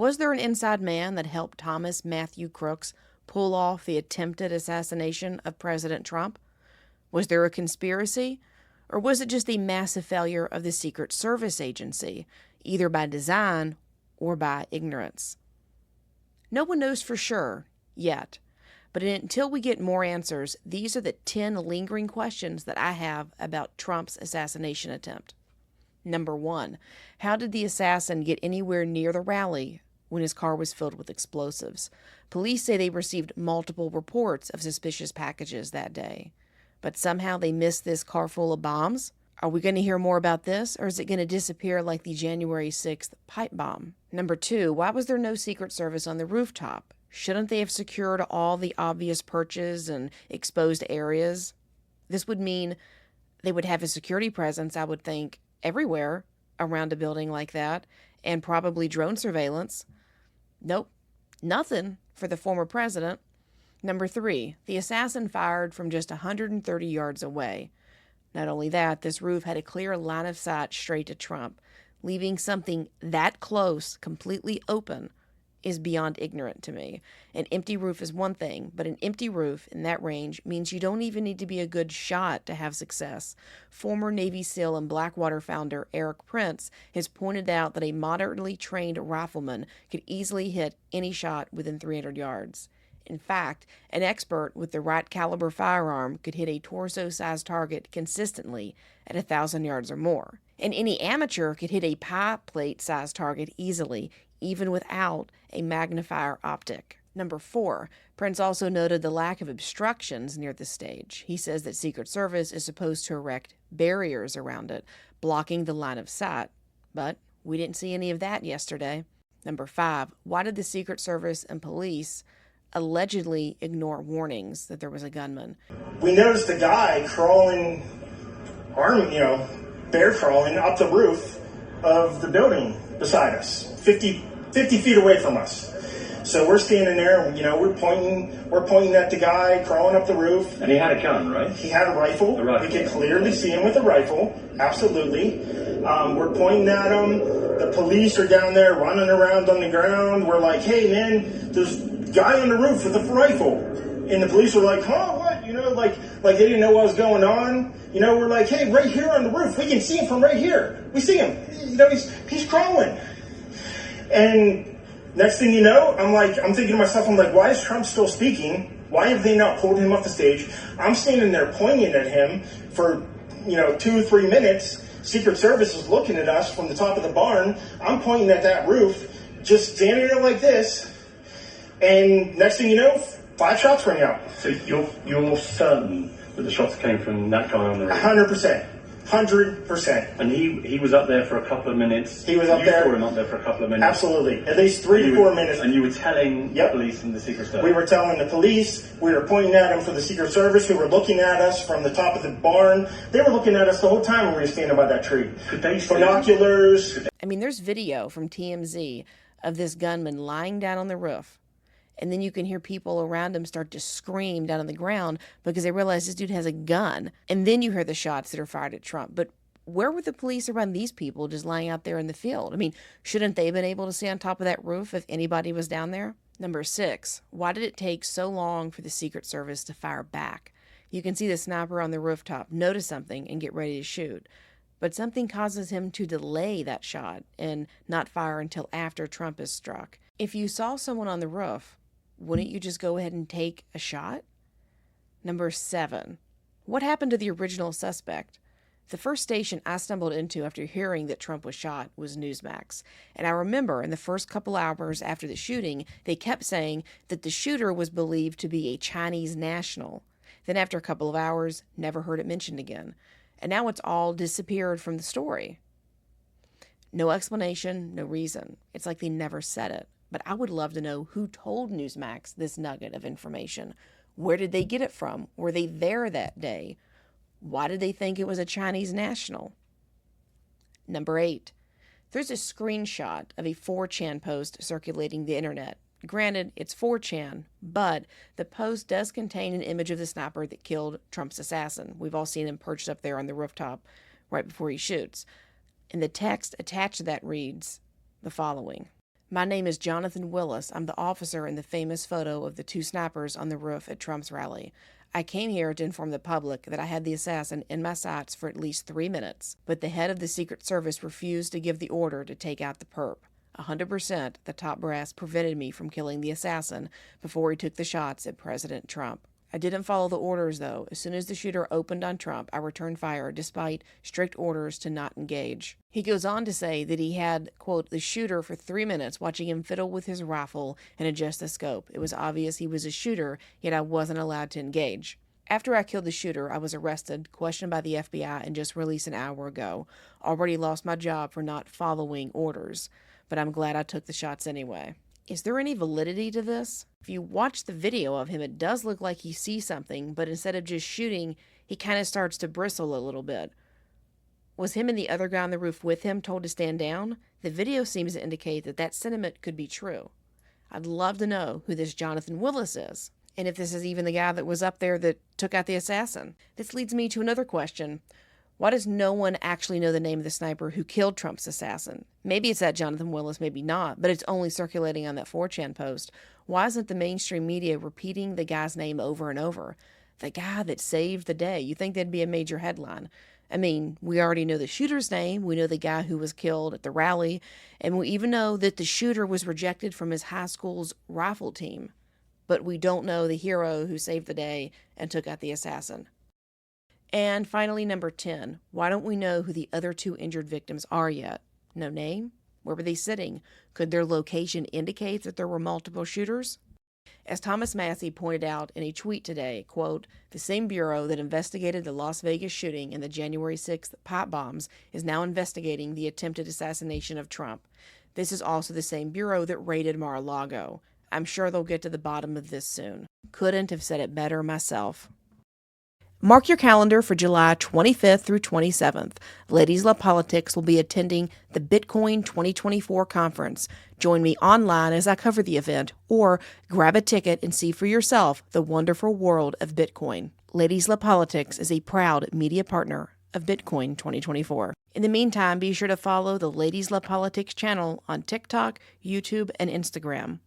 Was there an inside man that helped Thomas Matthew Crooks pull off the attempted assassination of President Trump? Was there a conspiracy? Or was it just a massive failure of the Secret Service agency, either by design or by ignorance? No one knows for sure yet, but until we get more answers, these are the 10 lingering questions that I have about Trump's assassination attempt. Number 1, how did the assassin get anywhere near the rally when his car was filled with explosives? Police say they received multiple reports of suspicious packages that day, but somehow they missed this car full of bombs? Are we going to hear more about this, or is it going to disappear like the January 6th pipe bomb? Number 2, why was there no Secret Service on the rooftop? Shouldn't they have secured all the obvious perches and exposed areas? This would mean they would have a security presence, I would think, everywhere around a building like that, and probably drone surveillance. Nope, nothing for the former president. Number 3, the assassin fired from just 130 yards away. Not only that, this roof had a clear line of sight straight to Trump. Leaving something that close completely open is beyond ignorant to me. An empty roof is one thing, but an empty roof in that range means you don't even need to be a good shot to have success. Former Navy SEAL and Blackwater founder Eric Prince has pointed out that a moderately trained rifleman could easily hit any shot within 300 yards. In fact, an expert with the right caliber firearm could hit a torso-sized target consistently at 1,000 yards or more. And any amateur could hit a pie plate-sized target easily, even without a magnifier optic. Number 4, Prince also noted the lack of obstructions near the stage. He says that Secret Service is supposed to erect barriers around it, blocking the line of sight. But we didn't see any of that yesterday. Number 5, why did the Secret Service and police allegedly ignore warnings that there was a gunman? We noticed a guy crawling, bear crawling up the roof of the building beside us, 50 feet away from us. So we're standing there, and, we're pointing at the guy crawling up the roof. And he had a gun, right? He had a rifle. We could clearly see him with a rifle. Absolutely. We're pointing at him. The police are down there running around on the ground. We're like, hey, man, there's a guy on the roof with a rifle. And the police are like, huh, what? Like they didn't know what was going on. We're like, hey, right here on the roof. We can see him from right here. We see him. He's crawling. And next thing you know, I'm thinking to myself, why is Trump still speaking? Why have they not pulled him off the stage? I'm standing there pointing at him for, 2 or 3 minutes. Secret Service is looking at us from the top of the barn. I'm pointing at that roof, just standing there like this. And next thing you know, 5 shots ring out. So you're certain that the shots came from that guy on the roof? 100%. 100%. And he was up there for a couple of minutes. He was up there. You saw him up there for a couple of minutes. Absolutely. At least 3 to 4 minutes. And you were telling the police and the Secret Service? We were telling the police. We were pointing at them for the Secret Service, who were looking at us from the top of the barn. They were looking at us the whole time when we were standing by that tree. Could they see binoculars? There's video from TMZ of this gunman lying down on the roof. And then you can hear people around him start to scream down on the ground because they realize this dude has a gun. And then you hear the shots that are fired at Trump. But where were the police around these people just lying out there in the field? Shouldn't they have been able to see on top of that roof if anybody was down there? Number 6, why did it take so long for the Secret Service to fire back? You can see the sniper on the rooftop notice something and get ready to shoot. But something causes him to delay that shot and not fire until after Trump is struck. If you saw someone on the roof, wouldn't you just go ahead and take a shot? Number 7, what happened to the original suspect? The first station I stumbled into after hearing that Trump was shot was Newsmax. And I remember in the first couple hours after the shooting, they kept saying that the shooter was believed to be a Chinese national. Then after a couple of hours, never heard it mentioned again. And now it's all disappeared from the story. No explanation, no reason. It's like they never said it. But I would love to know who told Newsmax this nugget of information. Where did they get it from? Were they there that day? Why did they think it was a Chinese national? Number 8, there's a screenshot of a 4chan post circulating the internet. Granted, it's 4chan, but the post does contain an image of the sniper that killed Trump's assassin. We've all seen him perched up there on the rooftop right before he shoots. And the text attached to that reads the following: My name is Jonathan Willis. I'm the officer in the famous photo of the two snipers on the roof at Trump's rally. I came here to inform the public that I had the assassin in my sights for at least 3 minutes, but the head of the Secret Service refused to give the order to take out the perp. 100%, the top brass prevented me from killing the assassin before he took the shots at President Trump. I didn't follow the orders, though. As soon as the shooter opened on Trump, I returned fire despite strict orders to not engage. He goes on to say that he had, quote, the shooter for 3 minutes watching him fiddle with his rifle and adjust the scope. It was obvious he was a shooter, yet I wasn't allowed to engage. After I killed the shooter, I was arrested, questioned by the FBI, and just released an hour ago. Already lost my job for not following orders, but I'm glad I took the shots anyway. Is there any validity to this? If you watch the video of him, it does look like he sees something, but instead of just shooting, he kind of starts to bristle a little bit. Was him and the other guy on the roof with him told to stand down? The video seems to indicate that that sentiment could be true. I'd love to know who this Jonathan Willis is, and if this is even the guy that was up there that took out the assassin. This leads me to another question. Why does no one actually know the name of the sniper who killed Trump's assassin? Maybe it's that Jonathan Willis, maybe not, but it's only circulating on that 4chan post. Why isn't the mainstream media repeating the guy's name over and over? The guy that saved the day. You think that'd be a major headline. I mean, we already know the shooter's name, we know the guy who was killed at the rally, and we even know that the shooter was rejected from his high school's rifle team. But we don't know the hero who saved the day and took out the assassin. And finally, number 10, why don't we know who the other two injured victims are yet? No name? Where were they sitting? Could their location indicate that there were multiple shooters? As Thomas Massie pointed out in a tweet today, quote, the same bureau that investigated the Las Vegas shooting and the January 6th pipe bombs is now investigating the attempted assassination of Trump. This is also the same bureau that raided Mar-a-Lago. I'm sure they'll get to the bottom of this soon. Couldn't have said it better myself. Mark your calendar for July 25th through 27th. Ladies Love Politics will be attending the Bitcoin 2024 conference. Join me online as I cover the event, or grab a ticket and see for yourself the wonderful world of Bitcoin. Ladies Love Politics is a proud media partner of Bitcoin 2024. In the meantime, be sure to follow the Ladies Love Politics channel on TikTok, YouTube, and Instagram.